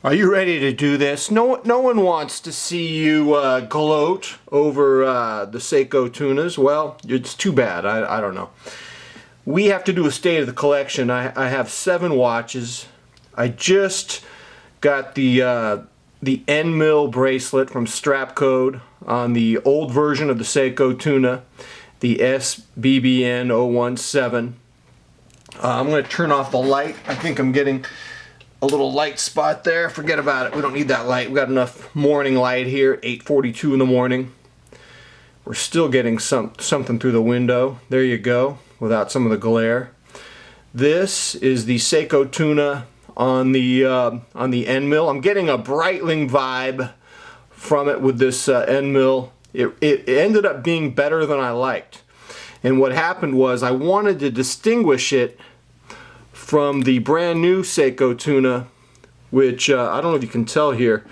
Are you ready to do this? No one wants to see you gloat over the Seiko Tunas. Well, it's too bad. I don't know. We have to do a state of the collection. I have 7 watches. I just got the end mill bracelet from Strapcode on the old version of the Seiko Tuna, the SBBN 017. I'm going to turn off the light. I think I'm getting a little light spot there. Forget about it. We don't need that light. We got enough morning light here. 8:42 in the morning. We're still getting something through the window. There you go. Without some of the glare. This is the Seiko Tuna on the end mill. I'm getting a Breitling vibe from it with this end mill. It ended up being better than I liked. And what happened was I wanted to distinguish it from the brand new Seiko Tuna, which I don't know if you can tell here.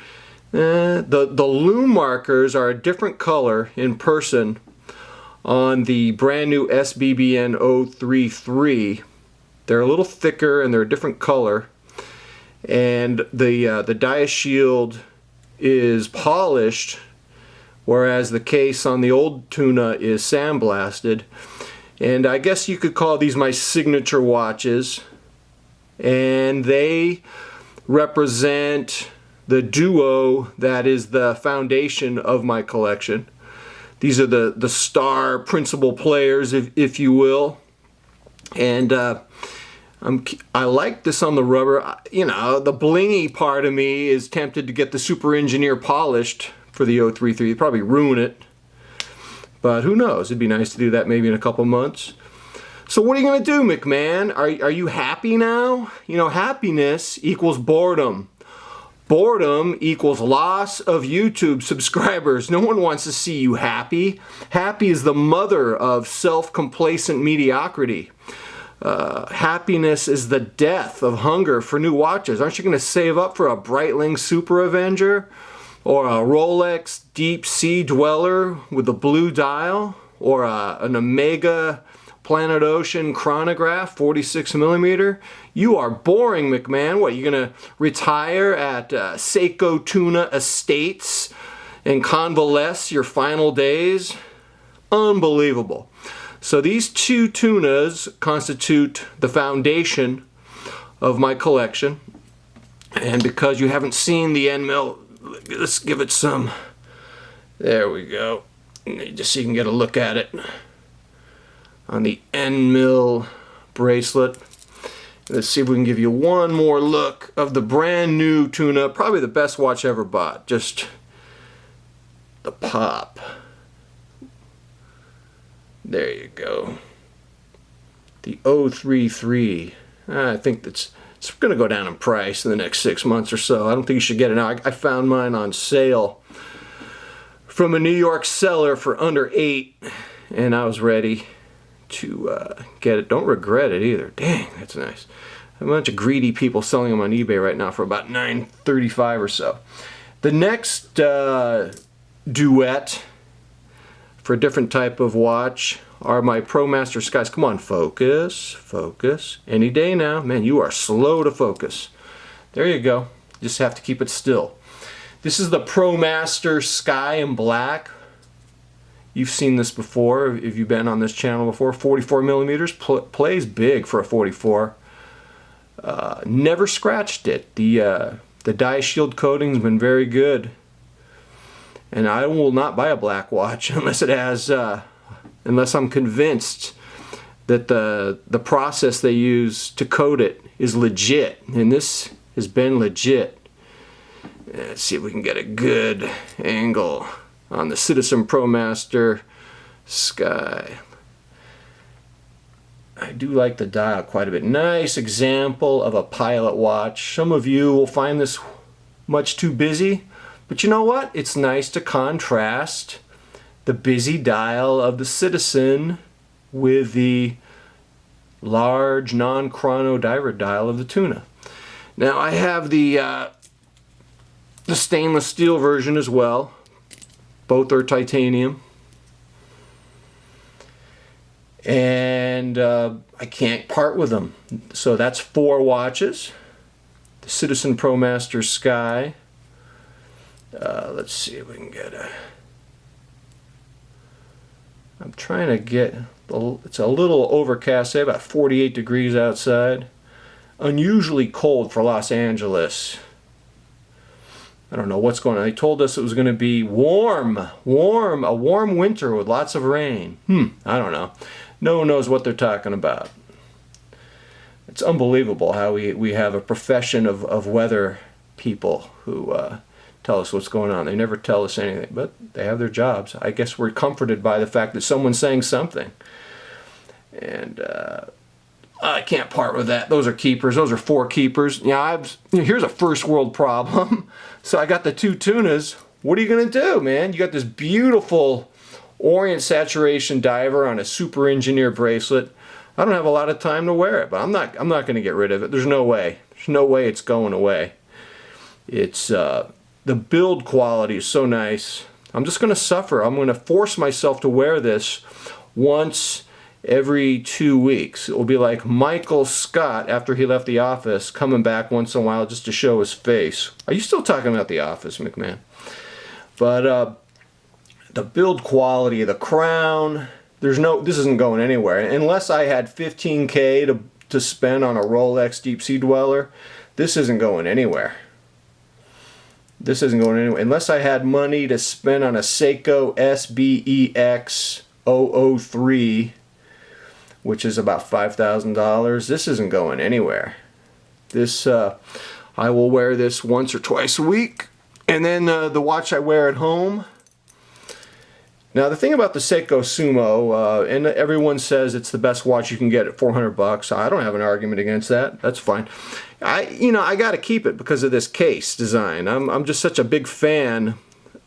The lume markers are a different color in person on the brand new SBBN 033. They're a little thicker and they're a different color. And the dia shield is polished, whereas the case on the old Tuna is sandblasted. And I guess you could call these my signature watches. And they represent the duo that is the foundation of my collection. These are the star principal players, if you will. And I like this on the rubber. You know, the blingy part of me is tempted to get the Super Engineer polished for the 033. It'd probably ruin it. But who knows? It'd be nice to do that maybe in a couple months. So what are you going to do, McMahon? Are you happy now? You know, happiness equals boredom. Boredom equals loss of YouTube subscribers. No one wants to see you happy. Happy is the mother of self-complacent mediocrity. Happiness is the death of hunger for new watches. Aren't you going to save up for a Breitling Super Avenger? Or a Rolex Deep Sea Dweller with a blue dial? Or an Omega Planet Ocean chronograph, 46mm. You are boring, McMahon. What, you gonna retire at Seiko Tuna Estates and convalesce your final days? Unbelievable. So these 2 tunas constitute the foundation of my collection. And because you haven't seen the end mill, let's give it some. There we go. Just so you can get a look at it. On the end mill bracelet. Let's see if we can give you one more look of the brand new Tuna. Probably the best watch ever bought. Just the pop. There you go. The 033. I think it's going to go down in price in the next 6 months or so. I don't think you should get it now. I found mine on sale from a New York seller for under $8, and I was ready to get it. Don't regret it either. Dang, that's nice. A bunch of greedy people selling them on eBay right now for about $9.35 or so. The next duet for a different type of watch are my Promaster Skies. Come on, focus, focus. Any day now. Man, you are slow to focus. There you go. Just have to keep it still. This is the Promaster Sky in black. You've seen this before if you've been on this channel before. 44mm, plays big for a 44. Never scratched it. The dia shield coating's been very good. And I will not buy a black watch unless it has, unless I'm convinced that the process they use to coat it is legit. And this has been legit. Let's see if we can get a good angle on the Citizen Promaster Sky. I do like the dial quite a bit. Nice example of a pilot watch. Some of you will find this much too busy, but you know what? It's nice to contrast the busy dial of the Citizen with the large non-chrono diver dial of the Tuna. Now I have the stainless steel version as well. Both are titanium. And I can't part with them. So that's 4 watches. the Citizen Promaster Sky. Let's see if we can get a... I'm trying to get... It's a little overcast today, about 48 degrees outside. Unusually cold for Los Angeles. I don't know what's going on. They told us it was going to be warm, a warm winter with lots of rain. I don't know. No one knows what they're talking about. It's unbelievable how we have a profession of weather people who tell us what's going on. They never tell us anything, but they have their jobs. I guess we're comforted by the fact that someone's saying something. And I can't part with that. Those are keepers. Those are 4 keepers. Here's a first world problem. So I got the 2 tunas. What are you going to do, man? You got this beautiful Orient saturation diver on a super engineer bracelet. I don't have a lot of time to wear it, but I'm not going to get rid of it. There's no way. There's no way it's going away. It's the build quality is so nice. I'm just going to suffer. I'm going to force myself to wear this once every 2 weeks. It will be like Michael Scott after he left The Office, coming back once in a while just to show his face. Are you still talking about The Office, McMahon? But the build quality, the crown, this isn't going anywhere. Unless I had 15K to spend on a Rolex Deep Sea Dweller, this isn't going anywhere. This isn't going anywhere. Unless I had money to spend on a Seiko SBEX 003, which is about $5,000. This isn't going anywhere. This, I will wear this once or twice a week. And then the watch I wear at home. Now the thing about the Seiko Sumo, and everyone says it's the best watch you can get at $400. I don't have an argument against that. That's fine. I got to keep it because of this case design. I'm just such a big fan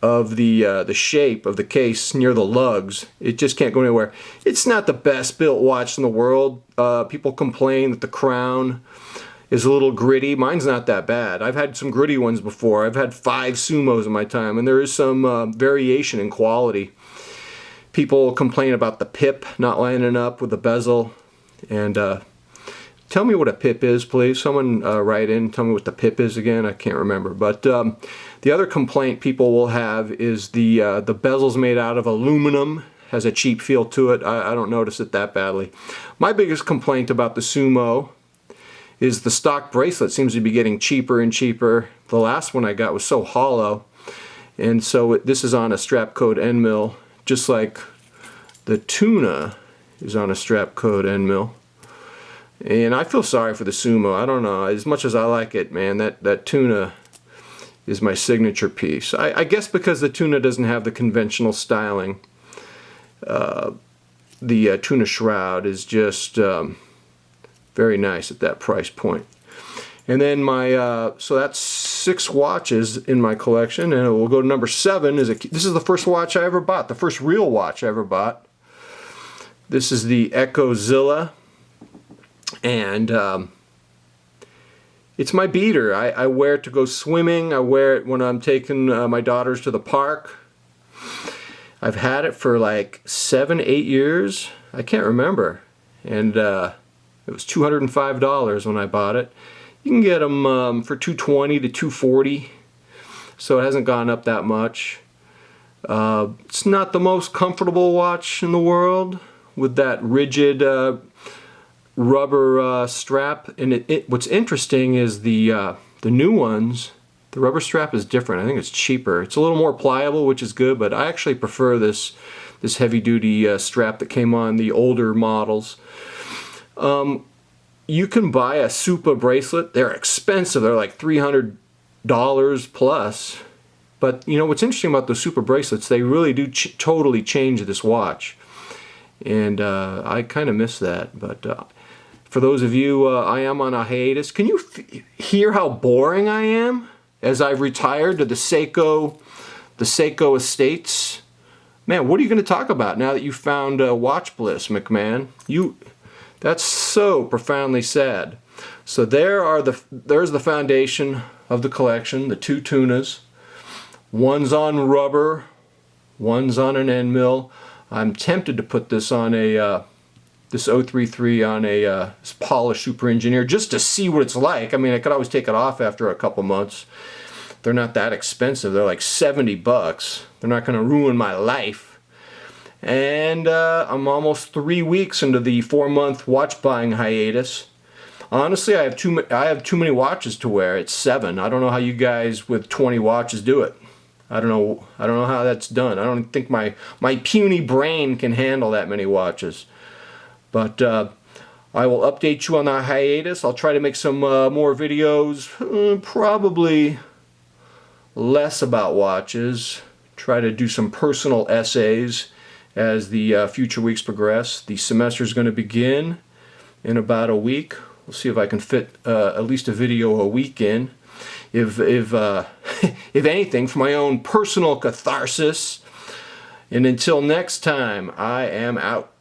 of the shape of the case near the lugs. It just can't go anywhere. It's not the best built watch in the world. People complain that the crown is a little gritty. Mine's not that bad. I've had some gritty ones before. I've had 5 Sumos in my time, and there is some variation in quality. People complain about the pip not lining up with the bezel. And tell me what a pip is, please. Someone write in, tell me what the pip is again. I can't remember. But the other complaint people will have is the bezel's made out of aluminum, has a cheap feel to it. I don't notice it that badly. My biggest complaint about the Sumo is the stock bracelet seems to be getting cheaper and cheaper. The last one I got was so hollow. And so this is on a strap code end mill, just like the Tuna is on a strap code end mill. And I feel sorry for the Sumo. I don't know. As much as I like it, man, that Tuna is my signature piece. I guess because the Tuna doesn't have the conventional styling. The Tuna shroud is just very nice at that price point. And then so that's 6 watches in my collection, and we'll go to number 7. This is the first watch I ever bought, the first real watch I ever bought. This is the Echozilla. And it's my beater. I wear it to go swimming. I wear it when I'm taking my daughters to the park. I've had it for like 7, 8 years. I can't remember. And it was $205 when I bought it. You can get them for $220 to $240. So it hasn't gone up that much. It's not the most comfortable watch in the world with that rigid rubber strap, and what's interesting is the new ones, the rubber strap is different. I think it's cheaper. It's a little more pliable, which is good, but I actually prefer this heavy-duty strap that came on the older models. You can buy a Supa bracelet. They're expensive. They're like $300 plus. But you know what's interesting about those Supa bracelets? They really do totally change this watch, and I kind of miss that. But for those of you, I am on a hiatus. Can you hear how boring I am as I've retired to the Seiko Estates? Man, what are you going to talk about now that you found watch bliss, McMahon? That's so profoundly sad. So there's the foundation of the collection, the 2 Tunas. One's on rubber, one's on an end mill. I'm tempted to put this on a this 033 on a polished Super Engineer just to see what it's like. I mean, I could always take it off after a couple months. They're not that expensive. They're like 70 bucks. They're not going to ruin my life. And I'm almost 3 weeks into the 4-month watch buying hiatus. Honestly, I have too many watches to wear. It's 7. I don't know how you guys with 20 watches do it. I don't know how that's done. I don't think my puny brain can handle that many watches. But I will update you on the hiatus. I'll try to make some more videos, probably less about watches. Try to do some personal essays as the future weeks progress. The semester is going to begin in about a week. We'll see if I can fit at least a video a week in. If anything, for my own personal catharsis. And until next time, I am out.